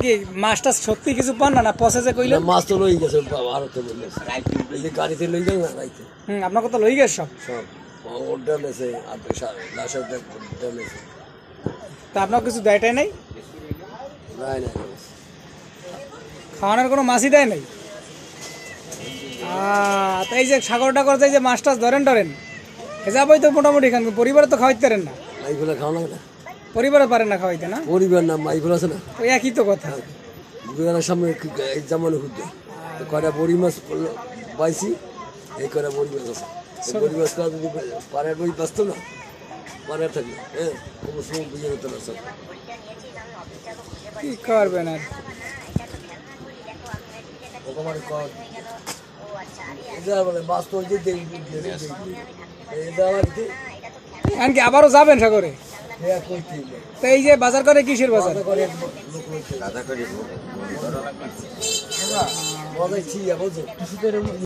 কি মাছটা সত্যি কিছু পান না পচেছে কইলে? মাছ তো লই গেছে ভারতে বললে এই যে গাড়িতে লই যান না রাইতে। আপনার কথা লই গেছে সব ওর ডালেছে আর লাশের ডালেছে। তা আপনার কিছু দেয়টাই নাই? নাই নাই, খাওয়ানোর কোনো মাছই দেয় নাই। তাই যে সাগর টাগর যাই যে মাছ টাছ ধরেন এ যাবই তো মোটামুটি এখান পরিবারে তো খাওয়াইতে পারেন না। মাইগুলো খাওয়া লাগে না, পরিবারে পারেন না খাওয়াইতে না? পরিবার না মাইগুলো আছে না, ওই একই তো কথা। দুজনের সামনে জামানো ঘুরতে কয়টা বড়ি মাছ পাইছি, এই কয়টা বড়ি মাছ আছে। বড়ি মাছ খাওয়া যদি পাড়ার বই বাঁচতো না, পাড়ার থাকলে হ্যাঁ কোনো সময় বুঝে হতো না। সব কি করবেন আর মাছ তো কি আবারও যাবেন সাগরে? তো এই যে বাজার করে কিসের বাজার? করে